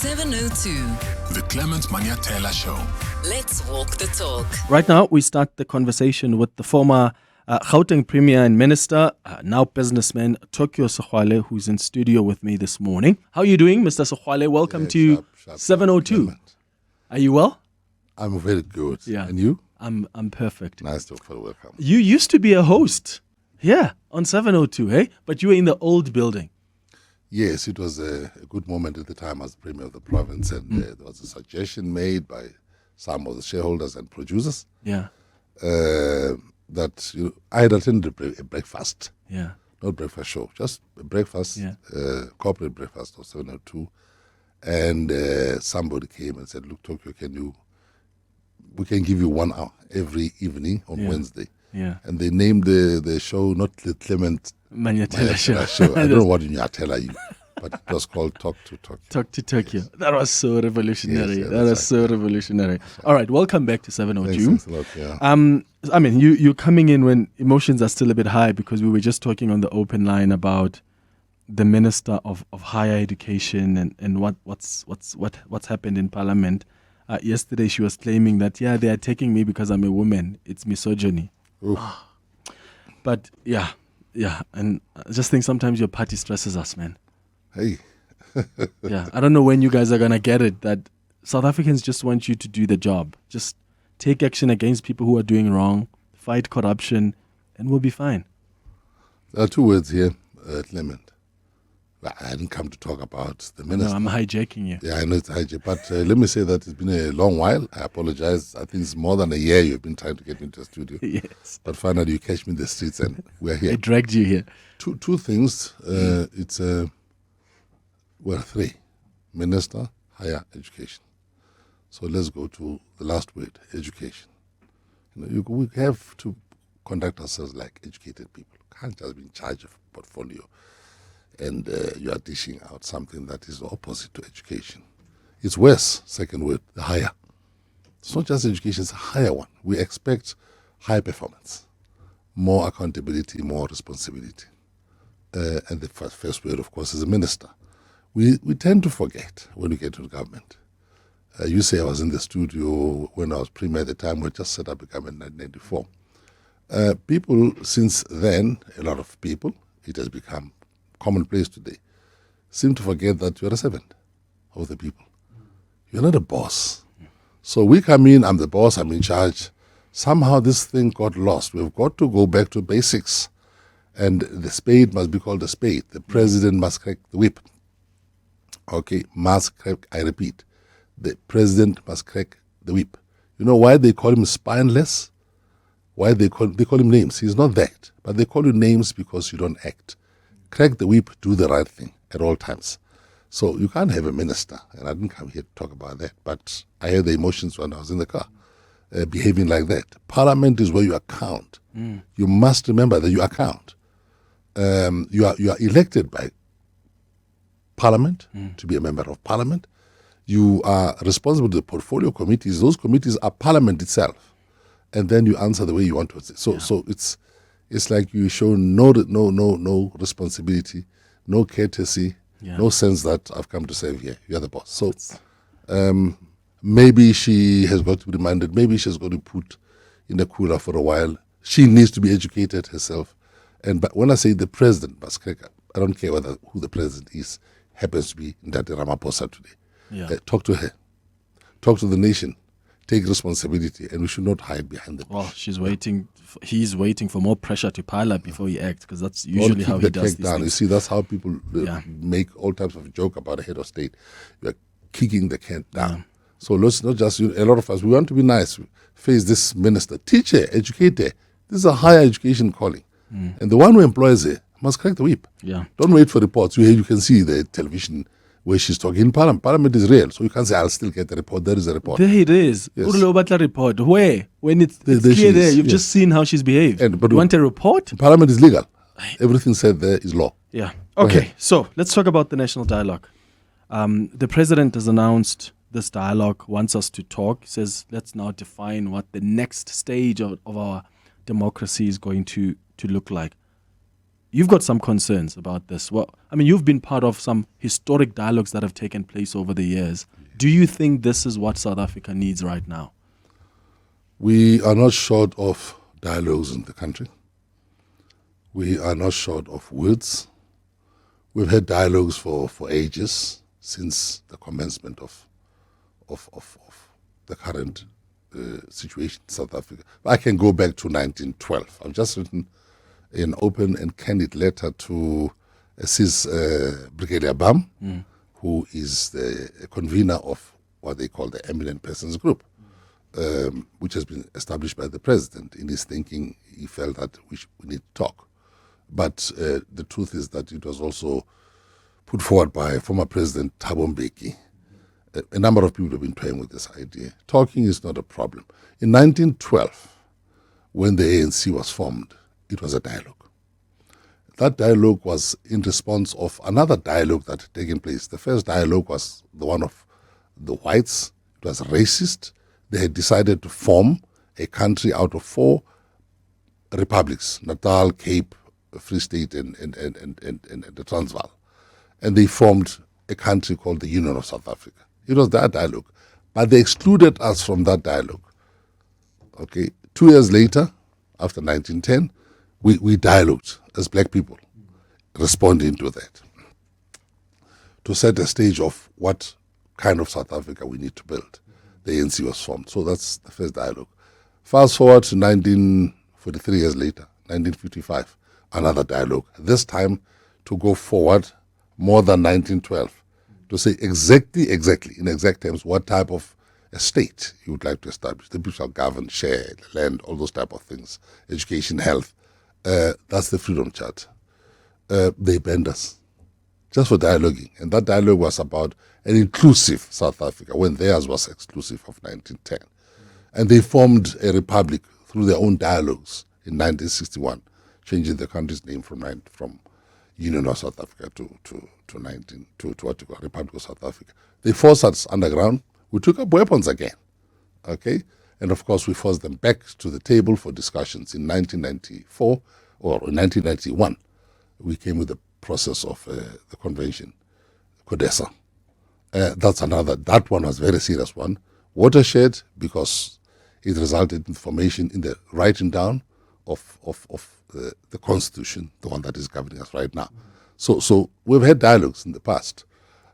702. The Clement Manyathela Show. Let's walk the talk. Right now, we start the conversation with the former Gauteng Premier and Minister, now businessman, Tokyo Sexwale, who's in studio with me this morning. How are you doing, Mr. Sexwale? Welcome to sharp, 702. Clement. Are you well? I'm very good. Yeah. And you? I'm perfect. Nice to welcome. You used to be a host here on 702, hey? But you were in the old building. Yes, it was a good moment at the time as Premier of the province, and there was a suggestion made by some of the shareholders and producers Yeah, that I had attended a breakfast, yeah, not breakfast show, just a breakfast, Yeah. corporate breakfast of 702, and somebody came and said, "Look, Tokyo, we can give you 1 hour every evening on Yeah. Wednesday." yeah. And they named the show not the Clement Manyathela show. I don't know what Manyathela you, but it was called Talk to Tokyo. Talk to Tokyo. That was so revolutionary. Yes, yeah, that was that's so revolutionary. All right, welcome back to 702. Thanks a lot, yeah. I mean, you're coming in when emotions are still a bit high, because we were just talking on the open line about the Minister of Higher Education and what's happened in Parliament. Yesterday, she was claiming that they are taking me because I'm a woman. It's misogyny. Oof. But yeah, and I just think sometimes your party stresses us, man. Hey, Yeah, I don't know when you guys are gonna get it that South Africans just want you to do the job. Just take action against people who are doing wrong, fight corruption, and we'll be fine. there are two words here, Clement. Well, I didn't come to talk about the No, minister. I'm hijacking you. Yeah, I know it's hijack, but let me say that it's been a long while. I apologize. I think it's more than a year you've been trying to get me into the studio. Yes, But finally, you catch me in the streets and we're I here. dragged you here. Two things. It's three. Minister, higher education. So let's go to the last word, education. We have to conduct ourselves like educated people. Can't just be in charge of portfolio and you are dishing out something that is opposite to education. It's worse, second word, the higher. It's not just education, it's a higher one. We expect high performance, more accountability, more responsibility. And the first word, of course, is a minister. We tend to forget when we get to the government. You say I was in the studio when I was Premier at the time. We just set up a government in 1994. People since then, a lot of people, it has become commonplace today, seem to forget that you're a servant of the people. You're not a boss. So we come in, I'm the boss, I'm in charge. Somehow this thing got lost. We've got to go back to basics. And the spade must be called a spade. The president must crack the whip. Okay, must crack, I repeat. The president must crack the whip. You know why they call him spineless? Why they call him names? He's not that. But they call you names because you don't act. Crack the whip, do the right thing at all times. So you can't have a minister, and I didn't come here to talk about that, but I had the emotions when I was in the car, behaving like that. Parliament is where you account. You must remember that you account. You are elected by Parliament to be a member of Parliament. You are responsible to the portfolio committees. Those committees are Parliament itself, and then you answer the way you want to. So it's like you show no responsibility, no courtesy, no sense that I've come to serve here. You're the boss. So maybe she has got to be reminded. Maybe she's got to put in the cooler for a while. She needs to be educated herself. But when I say the president must crack, I don't care who the president is. Happens to be Ndati Ramaphosa today. Yeah. Talk to her. Talk to the nation. Take responsibility, and we should not hide behind the bush. Well, he's waiting for more pressure to pile up before he acts, because that's usually how he does these down. You things. see, that's how people Yeah. make all types of joke about a head of state. You are kicking the can down. So let's not just, a lot of us, we want to be nice, face this minister, teach her, educate her. This is a higher education calling. And the one who employs her must crack the whip. Yeah. Don't wait for reports. You can see the television where she's talking in Parliament. Parliament is real, so you can't say, I'll still get the report. There is a report. There it is. Yes. Urlo Batla report. Where? When it's There clear she is, there, you've yes. just seen how she's behaved. But you want a report? Parliament is legal. Everything said there is law. Yeah. Go Okay, ahead. so let's talk about the national dialogue. The president has announced this dialogue, wants us to talk, says let's now define what the next stage of our democracy is going to look like. you've got some concerns about this. Well, I mean, you've been part of some historic dialogues that have taken place over the years. Do you think this is what South Africa needs right now? We are not short of dialogues in the country. We are not short of words. We've had dialogues for ages, since the commencement of the current situation in South Africa. I can go back to 1912. I've just written an open and candid letter to Sis Brigadier Bam, who is the convener of what they call the Eminent Persons Group, which has been established by the president. In his thinking, he felt that we need to talk. But the truth is that it was also put forward by former President Thabo Mbeki. A number of people have been toying with this idea. Talking is not a problem. In 1912, when the ANC was formed, it was a dialogue. That dialogue was in response of another dialogue that had taken place. The first dialogue was the one of the whites. It was racist. They had decided to form a country out of 4 republics: Natal, Cape, Free State, and the Transvaal. And they formed a country called the Union of South Africa. It was that dialogue. But they excluded us from that dialogue. Okay. 2 years later, after 1910, we dialogued as black people, responding to that, to set a stage of what kind of South Africa we need to build. The ANC was formed. So that's the first dialogue. Fast forward to 43 years later, 1955, another dialogue. This time to go forward more than 1912, to say exactly, in exact terms, what type of a state you would like to establish. The people shall govern, share, land, all those type of things, education, health. That's the Freedom Charter. They banned us just for dialoguing. And that dialogue was about an inclusive South Africa, when theirs was exclusive of 1910. And they formed a republic through their own dialogues in 1961, changing the country's name from Union of South Africa to what you call Republic of South Africa. They forced us underground. We took up weapons again, okay? And of course, we forced them back to the table for discussions in 1994 or in 1991. We came with the process of the convention, CODESA. That one was a very serious one. Watershed, because it resulted in formation in the writing down of the Constitution, the one that is governing us right now. So we've had dialogues in the past.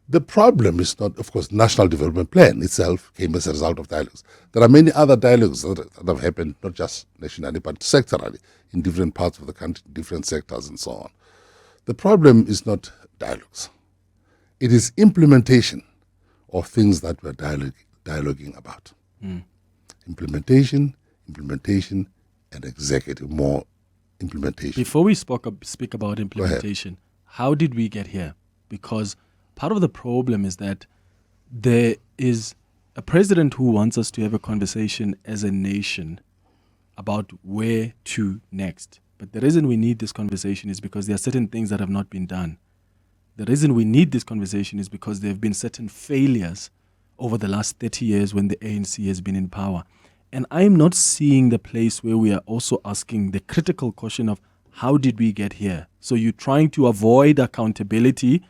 The problem is not, of course, National Development Plan itself came as a result of dialogues. There are many other dialogues that have happened, not just nationally, but sectorally, in different parts of the country, different sectors and so on. The problem is not dialogues. It is implementation of things that we're dialoguing about. Implementation, and executive, more implementation. Before we speak about implementation, how did we get here? Because part of the problem is that there is a president who wants us to have a conversation as a nation about where to next. But the reason we need this conversation is because there are certain things that have not been done. The reason we need this conversation is because there have been certain failures over the last 30 years when the ANC has been in power. And I'm not seeing the place where we are also asking the critical question of how did we get here? So you're trying to avoid accountability,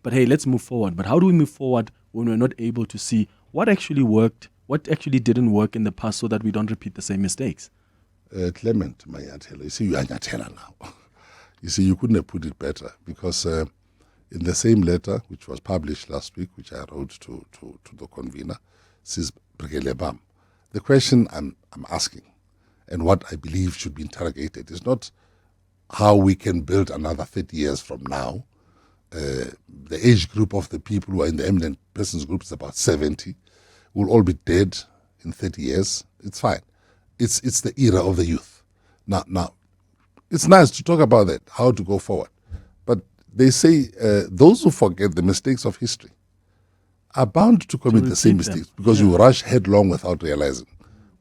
but hey, let's move forward. But how do we move forward when we're not able to see what actually worked, what actually didn't work in the past so that we don't repeat the same mistakes? Clement Manyathela, you see, you are Nyathela now. You see, you couldn't have put it better, because in the same letter, which was published last week, which I wrote to the convener, Sis Brigadier Bam, the question I'm asking and what I believe should be interrogated is not how we can build another 30 years from now. The age group of the people who are in the eminent persons group is about 70. We'll all be dead in 30 years. It's fine. It's the era of the youth. Now, it's nice to talk about that, how to go forward. But they say those who forget the mistakes of history are bound to commit the same mistakes, because you rush headlong without realizing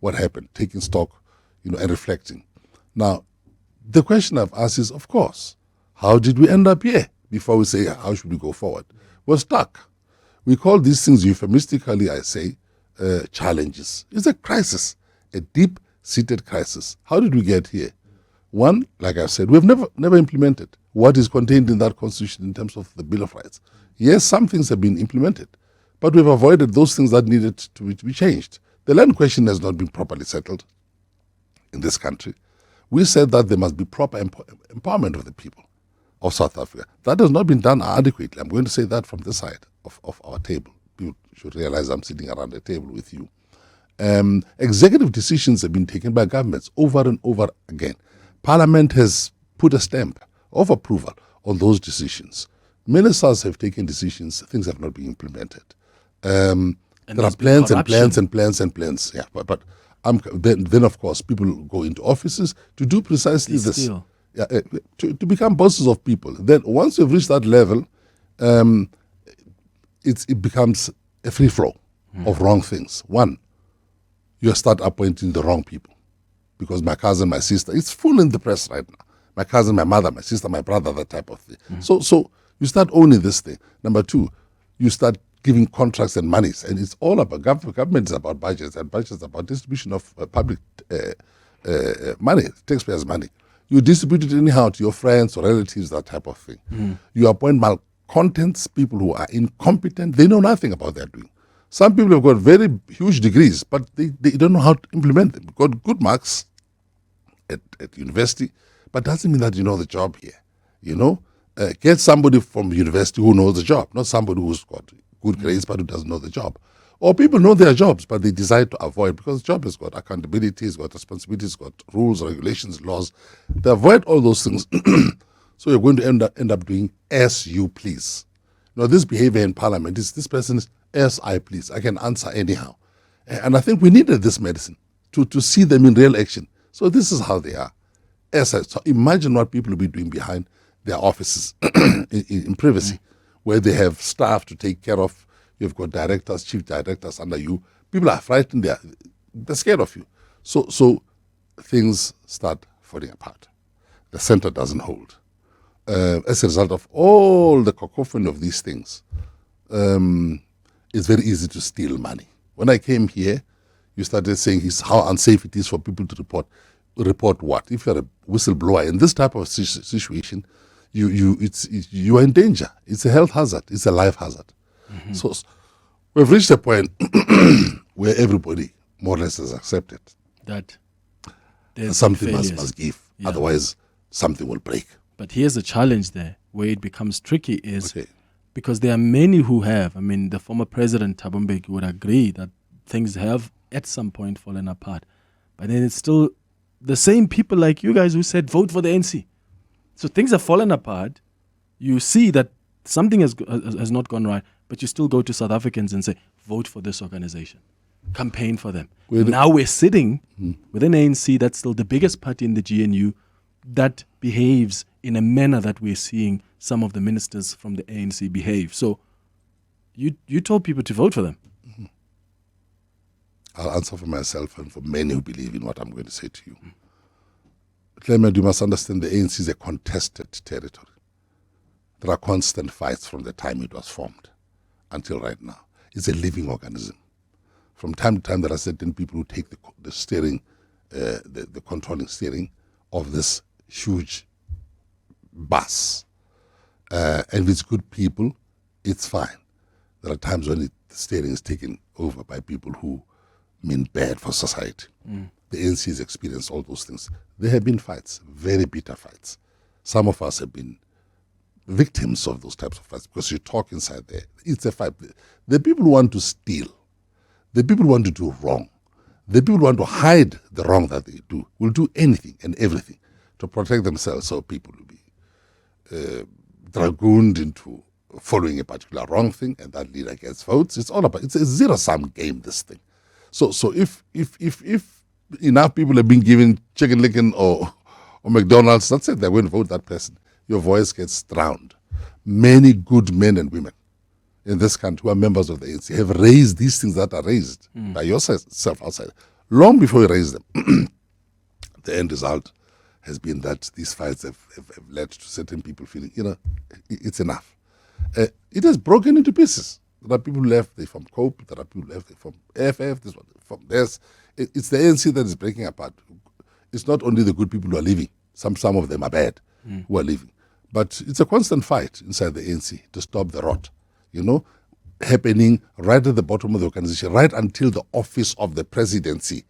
what happened, taking stock, and reflecting. Now, the question I've asked is, of course, how did we end up here? Before we say, how should we go forward? We're stuck. We call these things euphemistically, I say, challenges. It's a crisis, a deep-seated crisis. How did we get here? One, like I said, we've never implemented what is contained in that constitution in terms of the Bill of Rights. Yes, some things have been implemented, but we've avoided those things that needed to be changed. The land question has not been properly settled in this country. We said that there must be proper empowerment of the people of South Africa. That has not been done adequately. I'm going to say that from this side of our table. People should realize I'm sitting around the table with you. Executive decisions have been taken by governments over and over again. Parliament has put a stamp of approval on those decisions. Ministers have taken decisions, things have not been implemented. There are plans and plans and plans and plans. Yeah, but then of course people go into offices to do precisely this. Yeah, to become bosses of people. Then once you've reached that level, it becomes a free flow of wrong things. One, you start appointing the wrong people. Because my cousin, my sister, it's full in the press right now. My cousin, my mother, my sister, my brother, that type of thing. So you start owning this thing. Number two, you start giving contracts and monies. And it's all about government is about budgets, and budgets is about distribution of public money, taxpayers' money. You distribute it anyhow to your friends or relatives, that type of thing. You appoint malcontents, people who are incompetent. They know nothing about what they're doing. Some people have got very huge degrees, but they don't know how to implement them. Got good marks at university, but doesn't mean that you know the job here. You know, get somebody from university who knows the job, not somebody who's got good grades but who doesn't know the job. Or people know their jobs, but they decide to avoid because the job has got accountability, it's got responsibilities, it's got rules, regulations, laws. They avoid all those things. So you're going to end up doing as you please. Now, this behavior in Parliament is this person is as I please. I can answer anyhow. And I think we needed this medicine to see them in real action. So this is how they are. So imagine what people will be doing behind their offices in privacy, where they have staff to take care of. You've got directors, chief directors under you. People are frightened. They're scared of you. So things start falling apart. The center doesn't hold. As a result of all the cacophony of these things, it's very easy to steal money. When I came here, you started saying how unsafe it is for people to report. Report what? If you're a whistleblower in this type of situation, you are in danger. It's a health hazard. It's a life hazard. So we've reached a point where everybody more or less has accepted that something must give. Yeah. Otherwise, something will break. But here's the challenge there, where it becomes tricky is because there are many who have, the former president Thabo Mbeki would agree that things have at some point fallen apart. But then it's still the same people like you guys who said vote for the ANC. So things have fallen apart. You see that something has not gone right, but you still go to South Africans and say, vote for this organization. Campaign for them. Now we're sitting with an ANC that's still the biggest party in the GNU that behaves in a manner that we're seeing some of the ministers from the ANC behave. So you told people to vote for them. I'll answer for myself and for many who believe in what I'm going to say to you. Clement, you must understand the ANC is a contested territory. There are constant fights from the time it was formed until right now. It's a living organism. From time to time, there are certain people who take the steering, the controlling steering of this huge bus. And if it's good people, it's fine. There are times when the steering is taken over by people who mean bad for society. The ANC has experienced all those things. There have been fights, very bitter fights. Some of us have been victims of those types of fights because you talk inside there. It's a fight. The people who want to steal, the people who want to do wrong, the people who want to hide the wrong that they do will do anything and everything to protect themselves, so people will be dragooned into following a particular wrong thing, and that leader gets votes. It's all about, it's a zero-sum game, this thing. So if enough people have been given chicken licken or McDonald's, that's it, they're going to vote that person. Your voice gets drowned. Many good men and women in this country who are members of the ANC have raised these things that are raised by yourself outside, long before you raise them. The end result has been that these fights have led to certain people feeling, it's enough. It has broken into pieces. There are people who left, they from COPE, there are people who left, they from FF, this one, from this. It's the ANC that is breaking apart. It's not only the good people who are leaving, Some of them are bad who are leaving. But it's a constant fight inside the ANC to stop the rot, happening right at the bottom of the organization, right until the office of the presidency.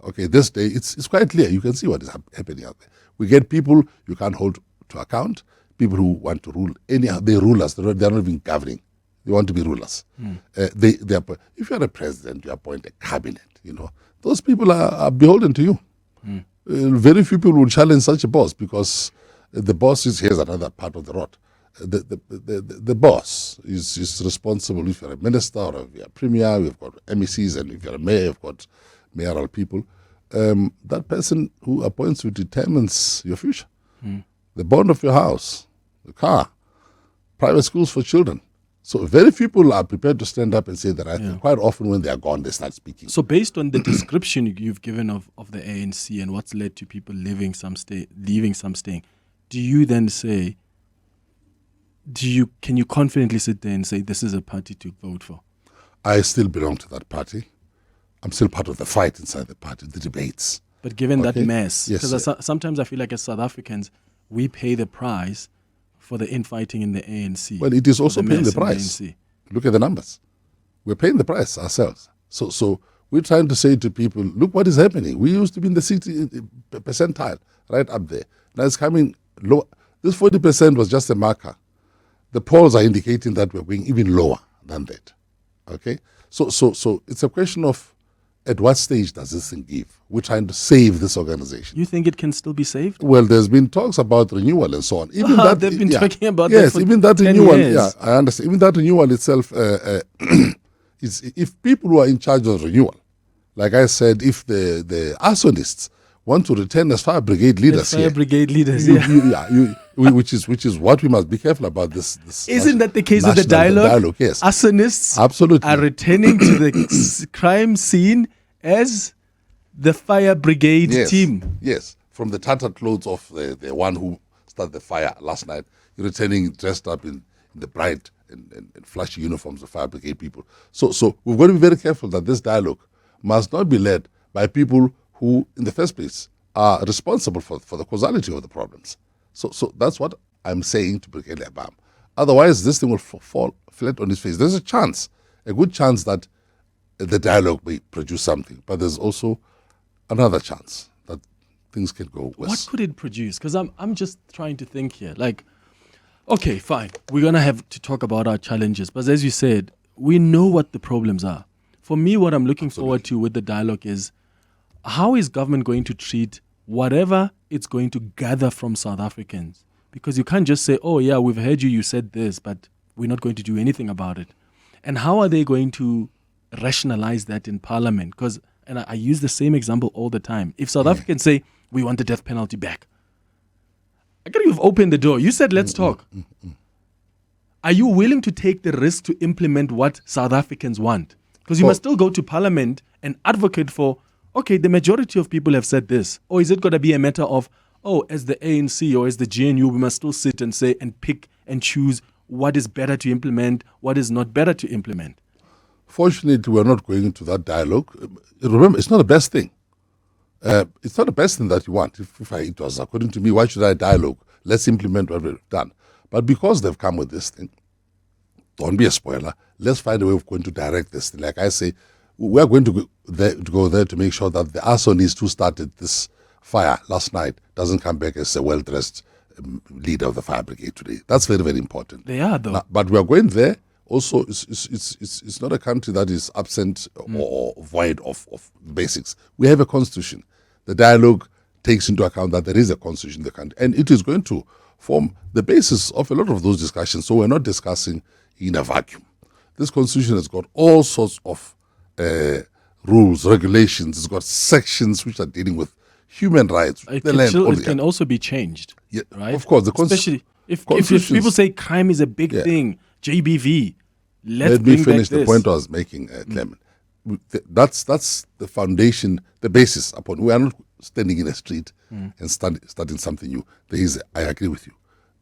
Okay, this day, it's quite clear. You can see what is happening out there. We get people you can't hold to account, people who want to rule. They rule us. They're not even governing. They want to be rulers. If you're a president, you appoint a cabinet, those people are beholden to you. Very few people will challenge such a boss because the boss here's another part of the rot. The boss is responsible. If you're a minister or if you're a premier, we've got MECs, and if you're a mayor, you've got mayoral people. That person who appoints you determines your future. The bond of your house, the car, private schools for children. So very few people are prepared to stand up and say the right thing. Quite often when they are gone, they start speaking. So based on the description you've given of the ANC and what's led to people leaving some, staying, do you then say, can you confidently sit there and say this is a party to vote for? I still belong to that party. I'm still part of the fight inside the party, the debates. But given that mess, Yes, because sometimes I feel like as South Africans, we pay the price for the infighting in the ANC. Well, it is also the paying mess the in price. ANC. Look at the numbers. We're paying the price ourselves. So we're trying to say to people, look what is happening. We used to be in the 60 percentile, right up there. Now it's coming low. This 40% was just a marker. The polls are indicating that we're going even lower than that. Okay? So it's a question of at what stage does this thing give? We're trying to save this organization. You think it can still be saved? Well, there's been talks about renewal and so on. Even They've been talking about that for even that 10 renewal. years. Yeah, I understand. Even that renewal itself is if people who are in charge of renewal, like I said, if the arsonists want to return as fire brigade leaders Fire here, brigade leaders, which is what we must be careful about. This isn't that the case with the dialogue? Yes, arsonists absolutely are returning to the crime scene as the fire brigade team. Yes, from the tattered clothes of the one who started the fire last night, returning dressed up in the bright and flashy uniforms of fire brigade people. So we've got to be very careful that this dialogue must not be led by people who, in the first place, are responsible for the causality of the problems. So that's what I'm saying to Brigadier Abam. Otherwise, this thing will fall flat on its face. There's a good chance that the dialogue may produce something, but there's also another chance that things can go worse. What could it produce? Because I'm just trying to think here. Like, okay, fine, we're gonna have to talk about our challenges, but as you said, we know what the problems are. For me, what I'm looking forward to with the dialogue is how is government going to treat whatever it's going to gather from South Africans? Because you can't just say, oh yeah, we've heard you said this, but we're not going to do anything about it. And how are they going to rationalize that in Parliament? Because, and I use the same example all the time. If South Africans say, we want the death penalty back, again, you've opened the door. You said, let's talk. Are you willing to take the risk to implement what South Africans want? Because you must still go to Parliament and advocate for, okay, the majority of people have said this. Or is it going to be a matter of, as the ANC or as the GNU, we must still sit and say and pick and choose what is better to implement, what is not better to implement? Fortunately, we're not going into that dialogue. Remember, it's not the best thing. It's not the best thing that you want. If it was according to me, why should I dialogue? Let's implement what we've done. But because they've come with this thing, don't be a spoiler. Let's find a way of going to direct this thing. Like I say, we're going to go there to make sure that the arsonist who started this fire last night doesn't come back as a well-dressed leader of the fire brigade today. That's very, very important. They are, though. But we are going there. Also, it's not a country that is absent or void of basics. We have a constitution. The dialogue takes into account that there is a constitution in the country, and it is going to form the basis of a lot of those discussions. So we're not discussing in a vacuum. This constitution has got all sorts of rules, regulations. It's got sections which are dealing with human rights, the land. It can also be changed, right? Of course, especially if people say crime is a big thing, JBV. Let me finish the point I was making, Clement. That's the foundation, the basis upon. We are not standing in a street and starting something new. I agree with you.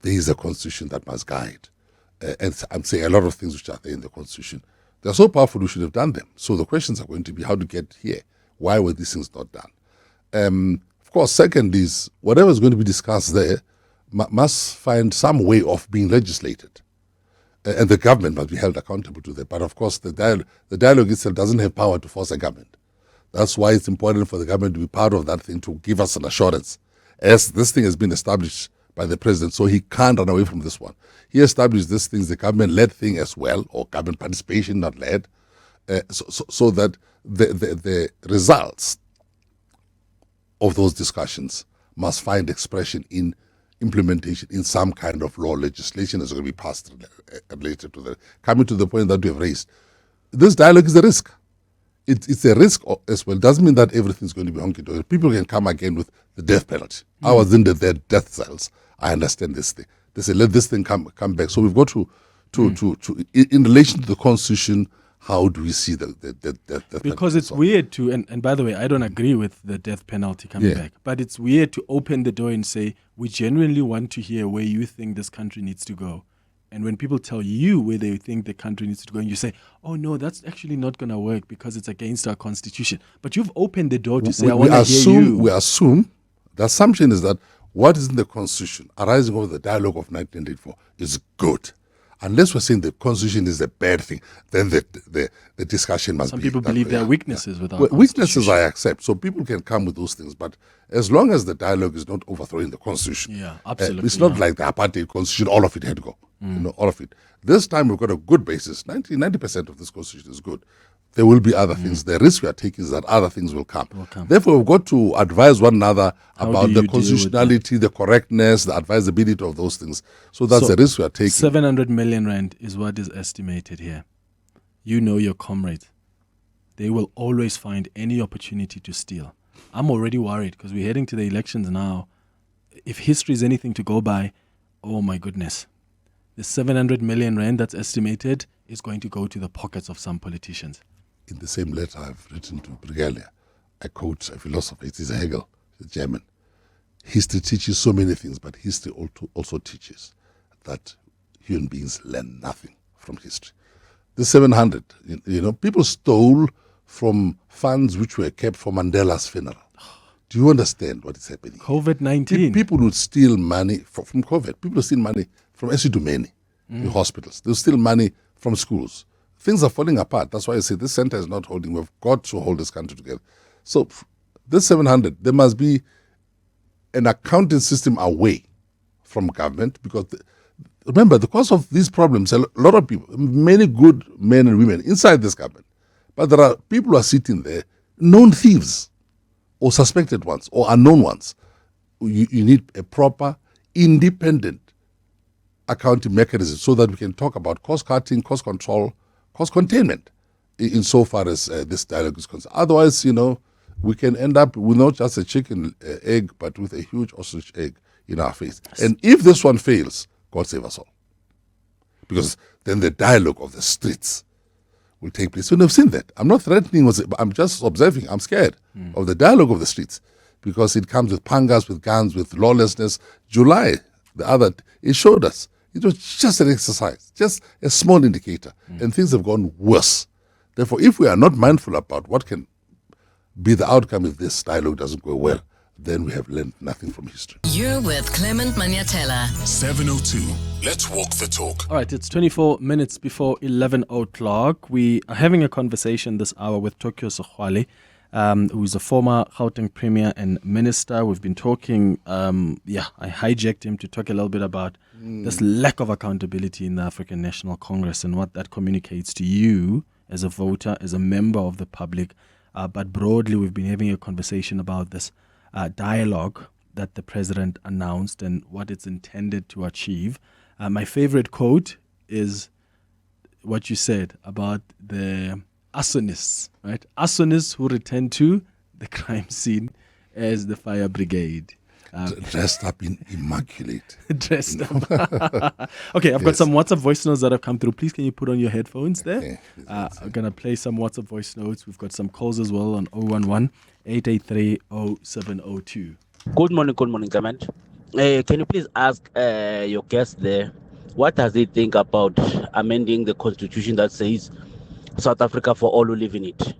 There is a constitution that must guide. And I'm saying a lot of things which are there in the constitution. They're so powerful, we should have done them. So the questions are going to be how to get here. Why were these things not done? Of course, second is whatever is going to be discussed there must find some way of being legislated. And the government must be held accountable to that. But of course, the dialogue itself doesn't have power to force a government. That's why it's important for the government to be part of that thing, to give us an assurance. As this thing has been established by the president, so he can't run away from this one. He established this thing, the government-led thing as well, or government participation, not led, so that the results of those discussions must find expression in implementation in some kind of law legislation that's going to be passed related to that. Coming to the point that we have raised, this dialogue is a risk. It's a risk as well. It doesn't mean that everything's going to be hunky-dory. People can come again with the death penalty. I was in their death cells. I understand this thing. They say, let this thing come back. So we've got to in relation to the Constitution, how do we see the because it's weird to, and by the way, I don't agree with the death penalty coming back, but it's weird to open the door and say, we genuinely want to hear where you think this country needs to go. And when people tell you where they think the country needs to go, and you say, oh no, that's actually not going to work because it's against our constitution. But you've opened the door to say, I want to hear you. We assume, the assumption is that what is in the constitution arising over the dialogue of 1984 is good. Unless we're saying the constitution is a bad thing, then the discussion must be. Some people believe there are weaknesses with our weaknesses I accept, so people can come with those things. But as long as the dialogue is not overthrowing the constitution, absolutely, it's not like the apartheid constitution, all of it had to go. All of it. This time we've got a good basis. 90% of this constitution is good. There will be other things. The risk we are taking is that other things will come. Therefore, we've got to advise one another about the constitutionality, the correctness, the advisability of those things. So that's the risk we are taking. 700 million rand is what is estimated here. You know your comrades. They will always find any opportunity to steal. I'm already worried because we're heading to the elections now. If history is anything to go by, oh my goodness. The 700 million rand that's estimated is going to go to the pockets of some politicians. In the same letter I've written to Brigalia, I quote a philosopher, it is Hegel, a German. History teaches so many things, but history also teaches that human beings learn nothing from history. The 700, people stole from funds which were kept for Mandela's funeral. Do you understand what is happening? COVID-19. People would steal money from COVID. People steal money from Esidumeni, the hospitals. They steal money from schools. Things are falling apart. That's why I say this center is not holding. We've got to hold this country together. So this 700, there must be an accounting system away from government because, remember, the cause of these problems, a lot of people, many good men and women inside this government, but there are people who are sitting there, known thieves or suspected ones or unknown ones. You need a proper, independent accounting mechanism so that we can talk about cost cutting, cost control, cost containment insofar as this dialogue is concerned. Otherwise, we can end up with not just a chicken egg, but with a huge ostrich egg in our face. And if this one fails, God save us all. Because then the dialogue of the streets will take place. So we've seen that. I'm not threatening, I'm just observing. I'm scared of the dialogue of the streets because it comes with pangas, with guns, with lawlessness. July, it showed us. It was just an exercise, just a small indicator, and things have gone worse. Therefore, if we are not mindful about what can be the outcome if this dialogue doesn't go well, then we have learned nothing from history. You're with Clement Manyathela. 7:02. Let's walk the talk. All right, it's 24 minutes before 11 o'clock. We are having a conversation this hour with Tokyo Sexwale, who is a former Gauteng Premier and Minister. We've been talking, I hijacked him to talk a little bit about this lack of accountability in the African National Congress and what that communicates to you as a voter, as a member of the public. But broadly, we've been having a conversation about this dialogue that the president announced and what it's intended to achieve. My favorite quote is what you said about the arsonists, right? Arsonists who return to the crime scene as the fire brigade. Dressed up in immaculate. Dressed up. Okay, I've got some WhatsApp voice notes that have come through. Please, can you put on your headphones there? Okay. I'm going to play some WhatsApp voice notes. We've got some calls as well on 011-883-0702. Good morning, Clement. Can you please ask your guest there, what does he think about amending the constitution that says South Africa for all who live in it?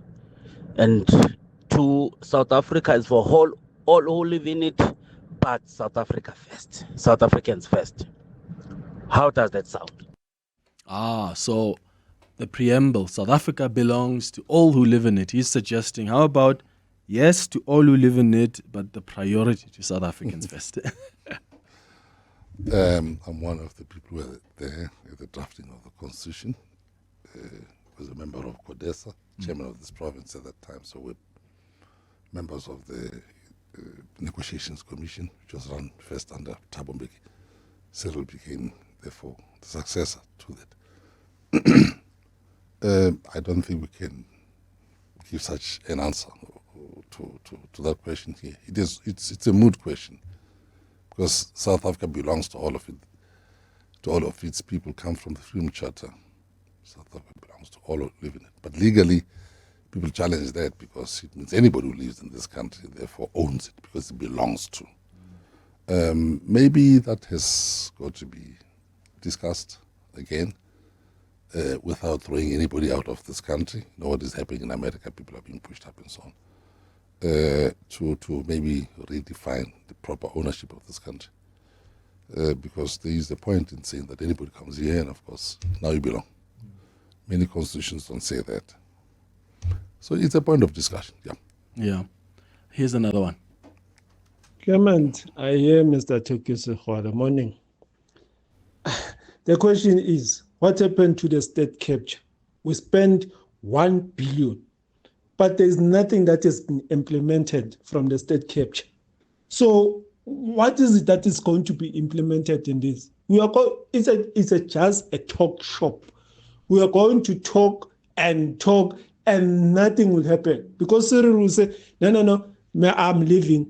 And 2, South Africa is for all who live in it, but South Africa first, South Africans first. How does that sound? So the preamble, South Africa belongs to all who live in it. He's suggesting, how about yes to all who live in it, but the priority to South Africans first? I'm one of the people who were there at the drafting of the Constitution. Was a member of CODESA, chairman of this province at that time. So we're members of the Negotiations Commission, which was run first under Thabo Mbeki. Cyril became, therefore, the successor to that. I don't think we can give such an answer to that question here. It's a moot question, because South Africa belongs to all of it. To all of its people come from the Freedom Charter. South Africa belongs to all who live in it. But legally, people challenge that because it means anybody who lives in this country therefore owns it because it belongs to. Maybe that has got to be discussed again without throwing anybody out of this country. You know what is happening in America, people are being pushed up and so on. To maybe redefine the proper ownership of this country. Because there is a point in saying that anybody comes here and of course now you belong. Many constitutions don't say that. So it's a point of discussion, Yeah. Here's another one. Clement, I hear Mr. Tekisi for the morning. The question is, what happened to the state capture? We spent 1 billion, but there's nothing that has been implemented from the state capture. So what is it that is going to be implemented in this? It's just a talk shop. We are going to talk and nothing will happen. Because Cyril will say, no, I'm leaving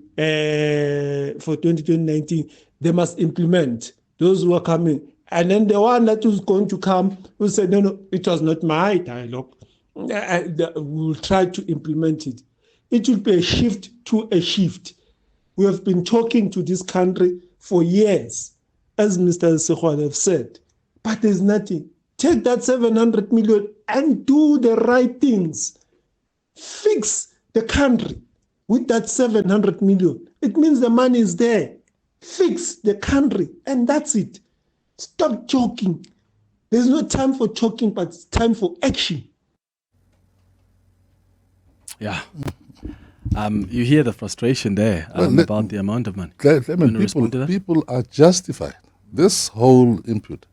for 2019. They must implement those who are coming. And then the one that is going to come will say, no, it was not my dialogue. We will try to implement it. It will be a shift to a shift. We have been talking to this country for years, as Mr. Sexwale have said, but there's nothing. Take that 700 million and do the right things. Fix the country with that 700 million. It means the money is there. Fix the country, and that's it. Stop joking. There's no time for talking, but it's time for action. Yeah. You hear the frustration there about the amount of money. People are justified. This whole input,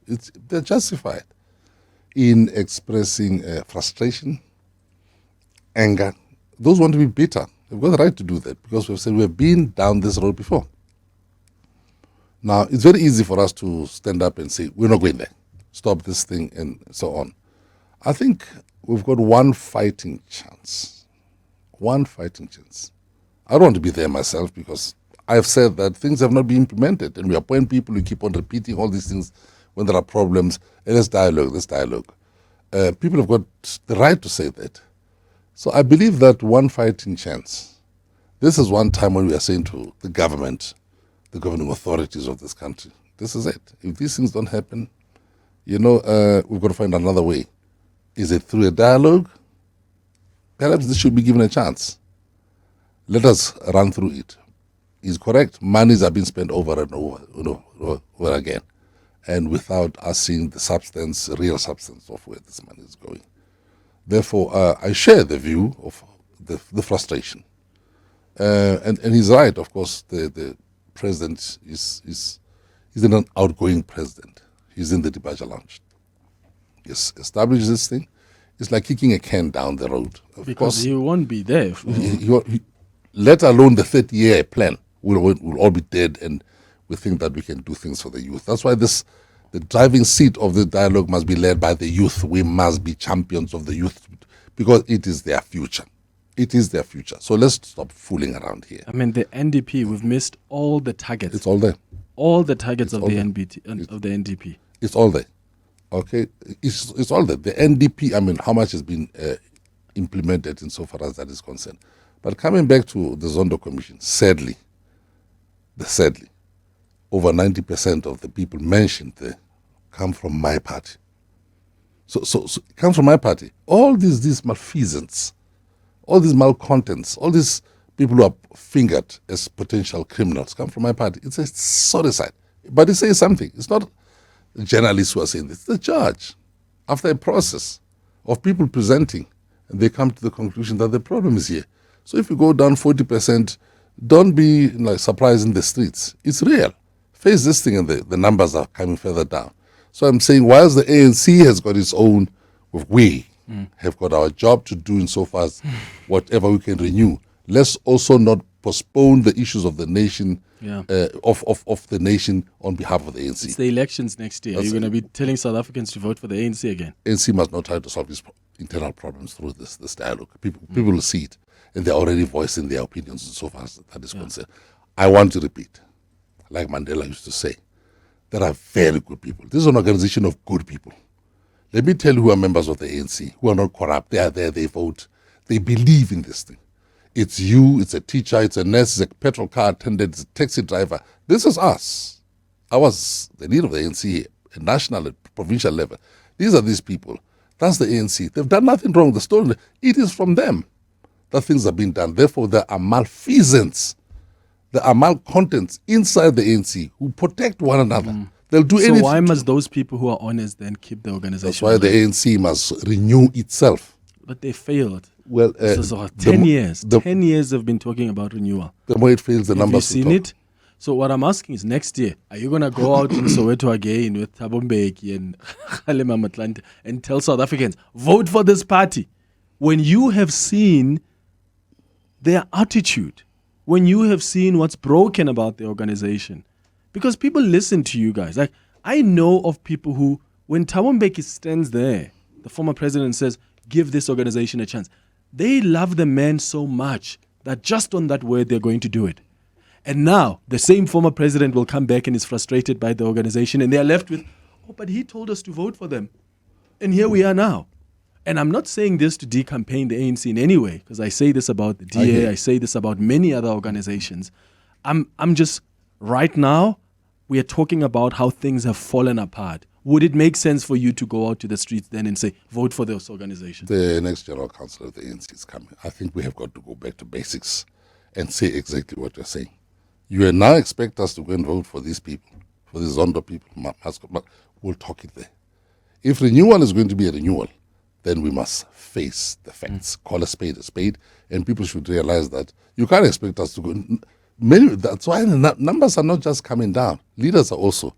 they're justified in expressing frustration, anger. Those want to be bitter. They've got the right to do that because we've said we've been down this road before. Now, it's very easy for us to stand up and say, we're not going there. Stop this thing and so on. I think we've got one fighting chance. One fighting chance. I don't want to be there myself because I've said that things have not been implemented and we appoint people who keep on repeating all these things when there are problems. And let's dialogue. People have got the right to say that. So I believe that one fighting chance. This is one time when we are saying to the government, the governing authorities of this country, this is it. If these things don't happen, we've got to find another way. Is it through a dialogue? Perhaps this should be given a chance. Let us run through it. It's correct. Monies are being spent over and over again, and without us seeing the real substance of where this money is going. Therefore, I share the view of the frustration. And he's right, of course, the president is an outgoing president. He's in the departure lounge. He's established this thing. It's like kicking a can down the road. Because course, he won't be there. Let alone the 30-year plan. We'll all be dead, and we think that we can do things for the youth. That's why the driving seat of the dialogue must be led by the youth. We must be champions of the youth because it is their future. It is their future. So let's stop fooling around here. I mean, the NDP, we've missed all the targets. It's all there. All the targets of the NDP. It's all there. Okay? It's all there. The NDP, I mean, how much has been implemented insofar as that is concerned. But coming back to the Zondo Commission, sadly, over 90% of the people mentioned there come from my party. So it comes from my party. All these malfeasance, all these malcontents, all these people who are fingered as potential criminals come from my party. It's a sorry side. But it says something. It's not journalists who are saying this. It's the judge. After a process of people presenting, and they come to the conclusion that the problem is here. So if you go down 40%, don't be surprised in the streets. It's real. Face this thing and the numbers are coming further down. So I'm saying whilst the ANC has got its own, we have got our job to do insofar as whatever we can renew. Let's also not postpone the issues of the nation, of the nation on behalf of the ANC. It's the elections next year. You're going to be telling South Africans to vote for the ANC again. ANC must not try to solve these internal problems through this dialogue. People will see it, and they're already voicing their opinions so far as that is concerned. I want to repeat, like Mandela used to say, there are very good people. This is an organization of good people. Let me tell you who are members of the ANC, who are not corrupt. They are there, they vote. They believe in this thing. It's you, it's a teacher, it's a nurse, it's a petrol car attendant, it's a taxi driver. This is us. I was the leader of the ANC here, at national and provincial level. These are these people. That's the ANC. They've done nothing wrong. The story, it is from them that things are being done. Therefore, there are malfeasance. There are malcontents inside the ANC who protect one another. They'll do anything. So why must those people who are honest then keep the organization? That's why the ANC must renew itself. But they failed. Well, this is 10 years. 10 years have been talking about renewal. The more it fails, the numbers will talk. Have you seen it? So what I'm asking is, next year, are you going to go out in Soweto again with Thabo Mbeki and Clement Manyathela and tell South Africans, vote for this party? When you have seen their attitude, when you have seen what's broken about the organization. Because people listen to you guys. Like, I know of people who, when Thabo Mbeki stands there, the former president says, give this organization a chance. They love the man so much that just on that word, they're going to do it. And now, the same former president will come back and is frustrated by the organization, and they're left with, oh, but he told us to vote for them. And here we are now. And I'm not saying this to decampaign the ANC in any way, because I say this about the DA, I say this about many other organizations. I'm just, right now, we are talking about how things have fallen apart. Would it make sense for you to go out to the streets then and say, vote for those organizations? The next General Council of the ANC is coming. I think we have got to go back to basics and say exactly what you're saying. You now expect us to go and vote for these people, for these Zondo people. We'll talk it there. If renewal is going to be a renewal, then we must face the facts, call a spade, and people should realize that you can't expect us to go. That's why the numbers are not just coming down. Leaders are also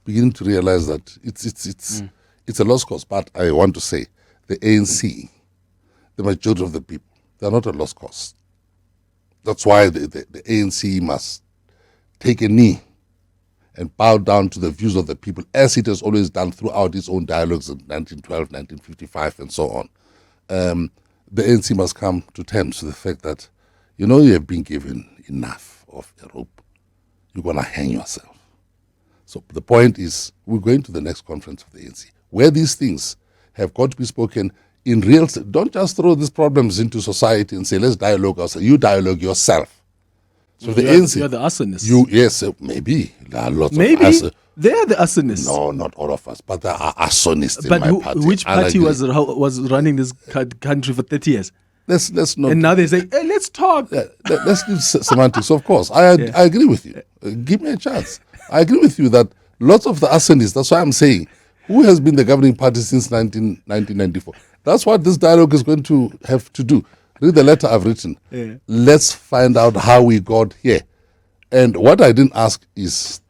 beginning to realize that it's a lost cause. But I want to say, the ANC, the majority of the people, they're not a lost cause. That's why the ANC must take a knee and bow down to the views of the people, as it has always done throughout its own dialogues in 1912, 1955, and so on. The ANC must come to terms with the fact that, you have been given enough of a rope. You're going to hang yourself. So the point is, we're going to the next conference of the ANC, where these things have got to be spoken in real. Don't just throw these problems into society and say, let's dialogue ourselves. You dialogue yourself. So the ANC, you're the arsonists. Yes, maybe. There are lots maybe of they're the arsonists. No, not all of us, but there are arsonists but in my party. Which party was running this country for 30 years? Let's not. And now they say, hey, let's talk. Let's leave semantics. Of course, I agree with you. Give me a chance. I agree with you that lots of the arsonists, that's why I'm saying, who has been the governing party since 1994? That's what this dialogue is going to have to do. Read the letter I've written. Yeah. Let's find out how we got here. And what I didn't ask is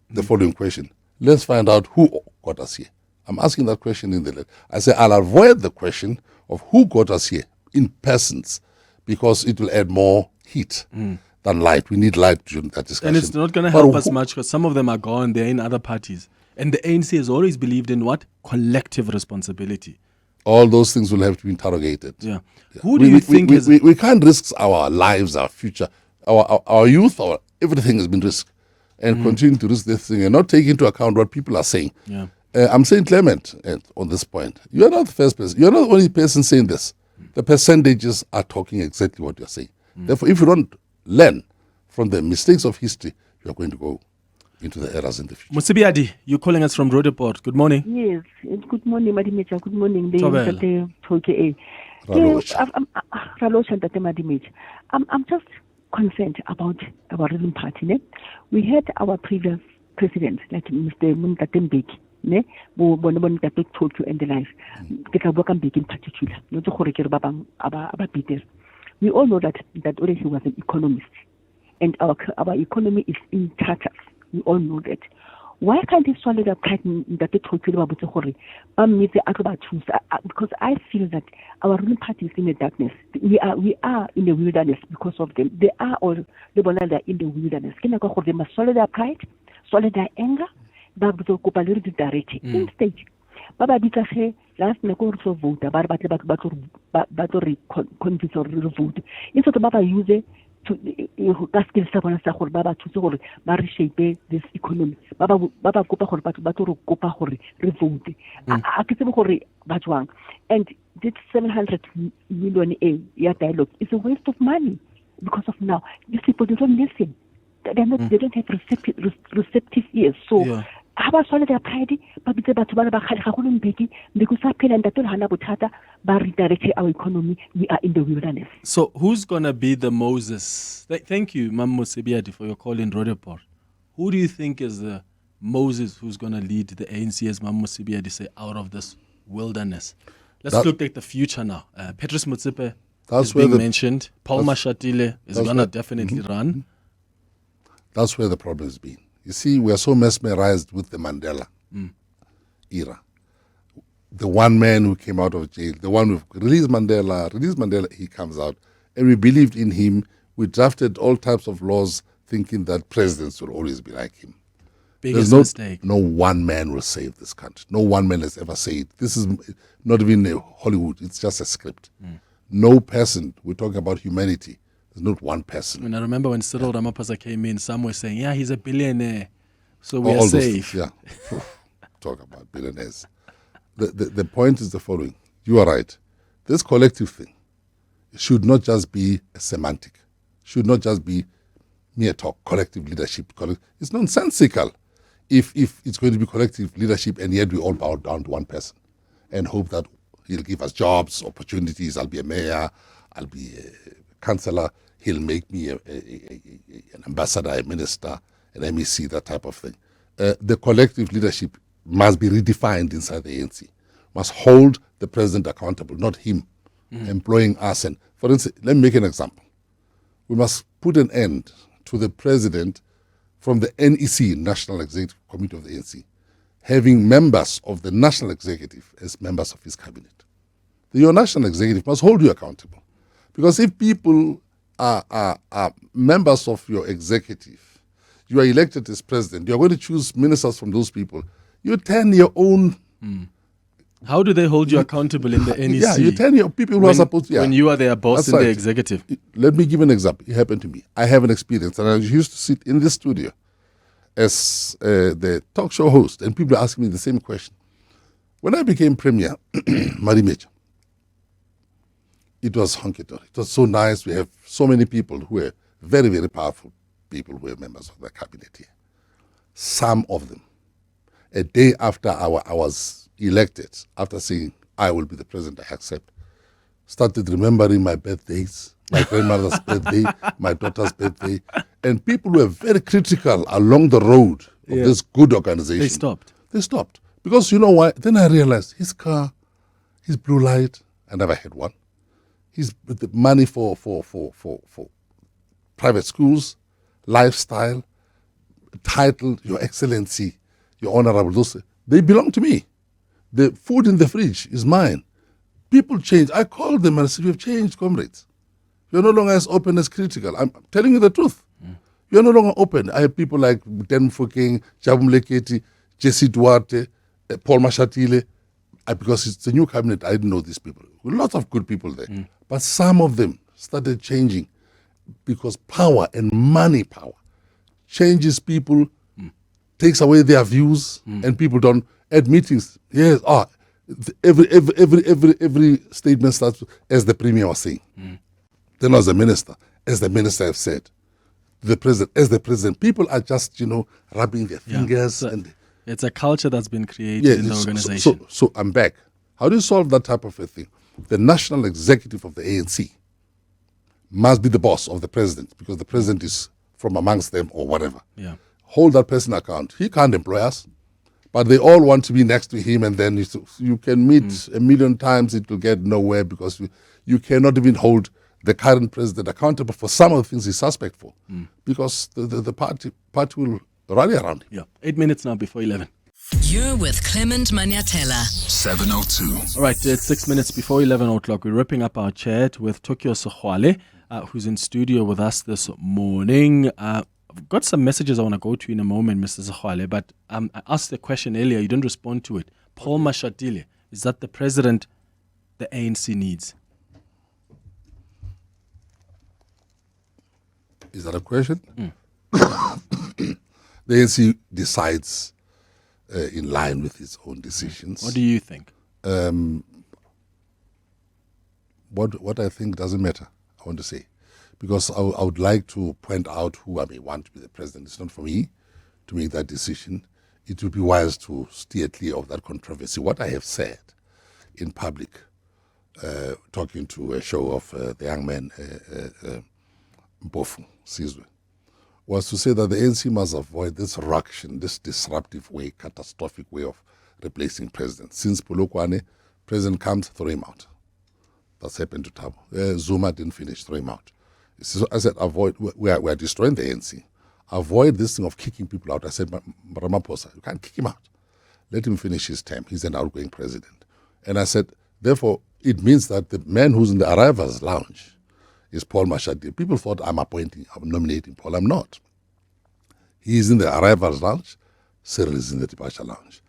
the following question. Let's find out who got us here. I'm asking that question in the letter. I say I'll avoid the question of who got us here in persons, because it will add more heat than light. We need light during that discussion. And it's not going to help us much, because some of them are gone. They're in other parties. And the ANC has always believed in what? Collective responsibility. All those things will have to be interrogated. Yeah. Who do you think is... We can't risk our lives, our future, our youth, everything has been risked. And continue to risk this thing and not take into account what people are saying. Yeah. I'm saying, Clement, on this point, you're not the first person. You're not the only person saying this. The percentages are talking exactly what you're saying. Therefore, if you don't learn from the mistakes of history, you're going to go into the errors in the future. Musibiadi, you're calling us from Roodepoort. Good morning. Yes, good morning, Madimecha. Good morning. I'm just concerned about our ruling party. Ne? We had our previous president, like Mr. Muntatembeki, ne? Bo Ntate Tokyo and the life. Mbeki in particular. We all know that already he was an economist, and our economy is in tatters. We all know that. Why can't he swallow the pride that they told you about the hurry? Because I feel that our ruling party is in the darkness. We are in the wilderness because of them. They are all the in the wilderness. Can I go for them? Swallow their pride, swallow their anger, but to go a little bit directly. Instead, Baba Bitahe last night go for vote. Baba convince or vote. Instead of Baba use to reshape this economy. Baba revolt. And this 700 million dialogue is a waste of money because of now. These people don't listen. They don't have receptive ears. So Aba swallow their pride, but our economy, we are in the wilderness. So who's gonna be the Moses? Thank you, Mam Musibiadi, for your call in Rodeport. Who do you think is the Moses who's gonna lead the ANC, as Mam Musibiadi say, out of this wilderness? Let's look at the future now. Petrus Motsepe is being mentioned. Paul Mashatile is gonna definitely run. That's where the problem has been. You see, we are so mesmerized with the Mandela era. The one man who came out of jail, the one who released Mandela, he comes out. And we believed in him. We drafted all types of laws thinking that presidents will always be like him. Biggest mistake. No one man will save this country. No one man has ever said. This is not even Hollywood. It's just a script. No person, we're talking about humanity. There's not one person. And I remember when Cyril Ramaphosa came in, some were saying, he's a billionaire, so we are safe. Talk about billionaires. The point is the following. You are right. This collective thing should not just be a semantic. Should not just be mere talk, collective leadership. It's nonsensical if it's going to be collective leadership and yet we all bow down to one person and hope that he'll give us jobs, opportunities. I'll be a mayor, I'll be a councillor, he'll make me an ambassador, a minister, an MEC, that type of thing. The collective leadership must be redefined inside the ANC, must hold the president accountable, not him employing us. And for instance, let me make an example. We must put an end to the president from the NEC, National Executive Committee of the ANC, having members of the National Executive as members of his cabinet. Your National Executive must hold you accountable. Because if people are members of your executive, you are elected as president, you are going to choose ministers from those people. You turn your own... How do they hold you accountable in the NEC? Yeah, you turn your people who are supposed to... When you are their boss in the executive. Let me give an example. It happened to me. I have an experience, and I used to sit in this studio as the talk show host, and people ask me the same question. When I became premier, Marimecha, it was hunky-dory. It was so nice. We have so many people who were very, very powerful people who were members of the cabinet here. Some of them, a day after I was elected, after saying I will be the president, I accept, started remembering my birthdays, my grandmother's birthday, my daughter's birthday, and people were very critical along the road of this good organization. They stopped. Because you know why? Then I realized his car, his blue light, I never had one. His the money for private schools, lifestyle, title, Your Excellency, Your Honorable, those, they belong to me. The food in the fridge is mine. People change. I called them and I said, you've changed, comrades. You're no longer as open as critical. I'm telling you the truth. You're no longer open. I have people like Den Fuking, Jabum Leketi, Jesse Duarte, Paul Mashatile. Because it's a new cabinet, I didn't know these people. Lots of good people there. But some of them started changing because power and money power changes people, takes away their views, and people don't, at meetings, every statement starts as the premier was saying. Then as the minister have said, the president, as the president, people are just, rubbing their fingers. It's a culture that's been created in the organization. So I'm back. How do you solve that type of a thing? the national executive of the ANC must be the boss of the president because the president is from amongst them or whatever. Yeah. Hold that person account. He can't employ us, but they all want to be next to him, and then you can meet a million times, it will get nowhere because you cannot even hold the current president accountable for some of the things he's suspect for because the party will rally around him. Yeah. 8 minutes now before 11. You're with Clement Manyathela. 702. All right, it's 6 minutes before 11 o'clock. We're wrapping up our chat with Tokyo Sexwale, who's in studio with us this morning. I've got some messages I want to go to in a moment, Mr. Sexwale, but I asked the question earlier. You didn't respond to it. Paul Mashatile, is that the president the ANC needs? Is that a question? The ANC decides in line with its own decisions. What do you think? What I think doesn't matter, I want to say. Because I would like to point out who I may want to be the president. It's not for me to make that decision. It would be wise to steer clear of that controversy. What I have said in public, talking to a show of the young man, Mpofu Sizwe, was to say that the ANC must avoid this ruction, this disruptive way, catastrophic way of replacing presidents. Since Polokwane, president comes, throw him out. That's happened to Thabo. Zuma didn't finish, throw him out. So I said, avoid, we are destroying the ANC. Avoid this thing of kicking people out. I said, Ramaphosa, you can't kick him out. Let him finish his term. He's an outgoing president. And I said, therefore, it means that the man who's in the arrivals lounge is Paul Mashatile. People thought I'm nominating Paul. I'm not. He is in the arrivals lounge. Cyril is in the departure lounge.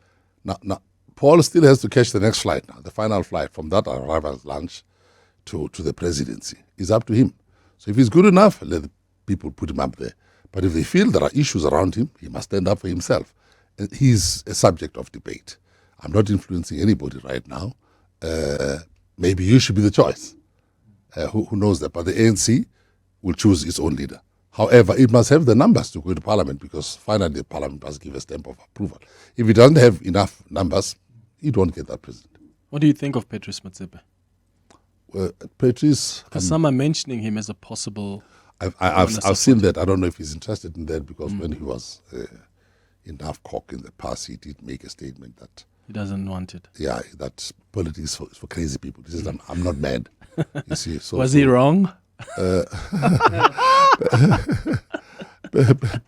Now, Paul still has to catch the next flight now, the final flight from that arrivals lounge to the presidency. It's up to him. So if he's good enough, let the people put him up there. But if they feel there are issues around him, he must stand up for himself. And he's a subject of debate. I'm not influencing anybody right now. Maybe you should be the choice. Who knows that? But the ANC will choose its own leader. However, it must have the numbers to go to Parliament because finally the Parliament must give a stamp of approval. If it doesn't have enough numbers, it won't get that president. What do you think of Patrice Motsepe? Patrice... Because some are mentioning him as a possible... I've seen that. I don't know if he's interested in that because when he was in NAFCOC in the past, he did make a statement that... He doesn't want it. Yeah, that politics is for crazy people. He says, I'm not mad. You see, was he wrong?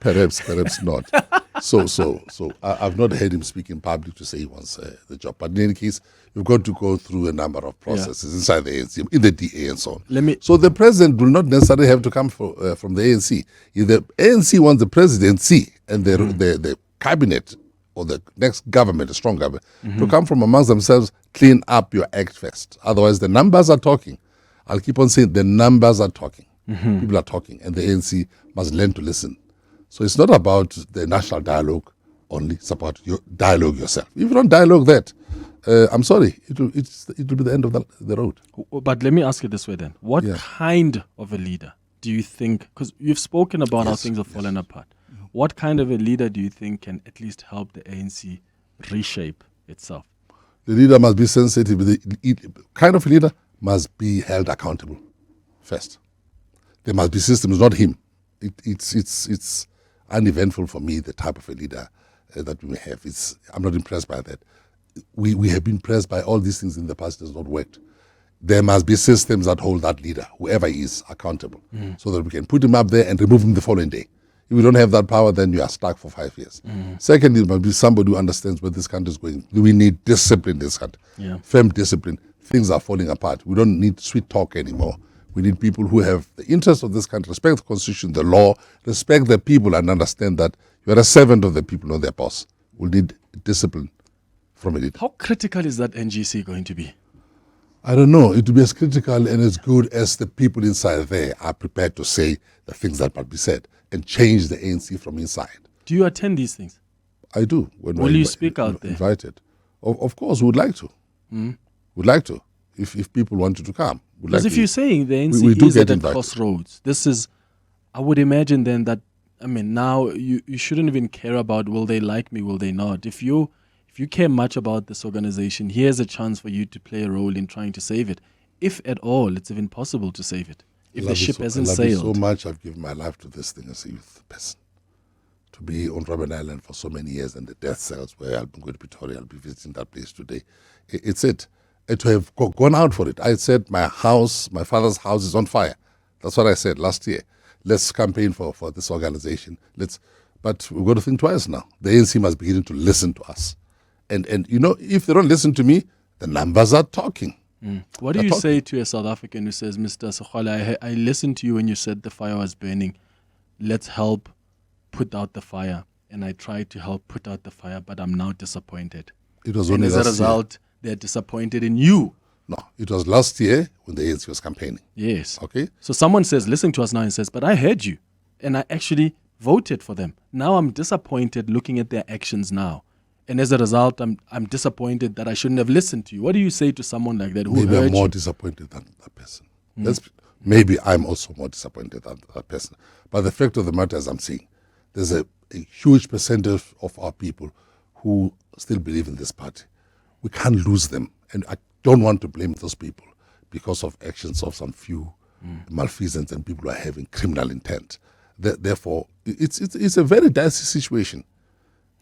Perhaps not. So I've not heard him speak in public to say he wants the job. But in any case, you've got to go through a number of processes inside the ANC, in the DA and so on. So the president will not necessarily have to come from the ANC. If the ANC wants the presidency and the cabinet or the next government, a strong government, to come from amongst themselves, clean up your act first. Otherwise, the numbers are talking. I'll keep on saying the numbers are talking. People are talking, and the ANC must learn to listen. So it's not about the national dialogue only, it's about your dialogue yourself. If you don't dialogue that, I'm sorry, it will be the end of the road. But let me ask you this way then. What kind of a leader do you think, because you've spoken about how things have fallen apart, what kind of a leader do you think can at least help the ANC reshape itself? The leader must be sensitive. The kind of leader must be held accountable first. There must be systems, not him. It's uneventful for me, the type of a leader that we may have. I'm not impressed by that. We have been impressed by all these things in the past. It has not worked. There must be systems that hold that leader, whoever he is, accountable, so that we can put him up there and remove him the following day. If we don't have that power, then you are stuck for 5 years. Secondly, it must be somebody who understands where this country is going. We need discipline in this country, firm discipline. Things are falling apart. We don't need sweet talk anymore. We need people who have the interest of this country, respect the constitution, the law, respect the people, and understand that you are a servant of the people, not their boss. We need discipline from a leader. How critical is that NGC going to be? I don't know. It will be as critical and as good as the people inside there are prepared to say the things that must be said and change the ANC from inside. Do you attend these things? I do. Will you speak out there? Invited. Of course, we would like to. We'd like to, if people wanted to come. Because if you're saying the ANC is at a crossroads, this is, I would imagine then that, I mean, now you shouldn't even care about will they like me, will they not. If you're if you care much about this organization, here's a chance for you to play a role in trying to save it. If at all, it's even possible to save it. If the ship hasn't I love it sailed. so much, I've given my life to this thing as a youth person. To be on Robben Island for so many years and the death cells where I'll be going to Pretoria, I'll be visiting that place today. It's it. And to have gone out for it. I said my father's house is on fire. That's what I said last year. Let's campaign for this organization. But we've got to think twice now. The ANC must begin to listen to us. And if they don't listen to me, the numbers are talking. What do you say to a South African who says, Mr. Sexwale, I listened to you when you said the fire was burning. Let's help put out the fire. And I tried to help put out the fire, but I'm now disappointed. It was and only as a result, they're disappointed in you. No, it was last year when the ANC was campaigning. Yes. Okay. So someone says, listening to us now and says, but I heard you. And I actually voted for them. Now I'm disappointed looking at their actions now. And as a result, I'm disappointed that I shouldn't have listened to you. What do you say to someone like that who maybe heard I'm more you? disappointed than that person. Maybe I'm also more disappointed than that person. But the fact of the matter is, I'm saying there's a huge percentage of our people who still believe in this party. We can't lose them. And I don't want to blame those people because of actions of some few malfeasance and people who are having criminal intent. Therefore, it's a very dicey situation.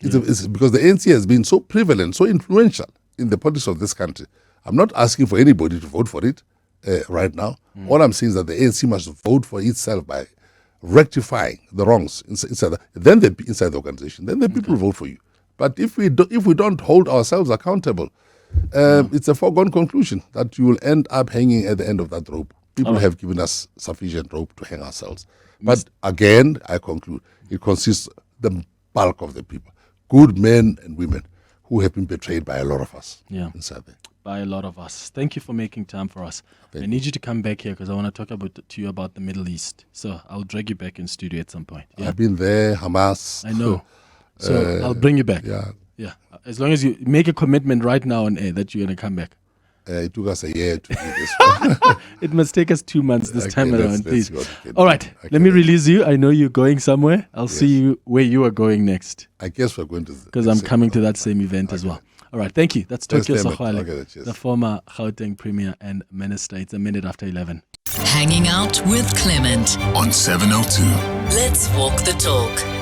It's because the ANC has been so prevalent, so influential in the politics of this country. I'm not asking for anybody to vote for it right now. All I'm saying is that the ANC must vote for itself by rectifying the wrongs inside the organization. Then the people vote for you. But if we don't hold ourselves accountable, it's a foregone conclusion that you will end up hanging at the end of that rope. People have given us sufficient rope to hang ourselves. But again, I conclude, it consists the bulk of the people, good men and women, who have been betrayed by a lot of us inside there. By a lot of us. Thank you for making time for us. I need you to come back here because I want to talk to you about the Middle East. So I'll drag you back in studio at some point. Yeah? I've been there, Hamas. I know. So I'll bring you back. Yeah. As long as you make a commitment right now on air that you're going to come back. It took us a year to do this. It must take us 2 months this time around, please. All All right. Let me release you. I know you're going somewhere. I'll see you where you are going next. I guess we're going to... Because I'm coming to that same event as well. All right. Thank you. That's Tokyo Thanks, Sexwale, the former Gauteng Premier and Minister. It's a minute after 11. Hanging out with Clement On 702. Let's walk the talk.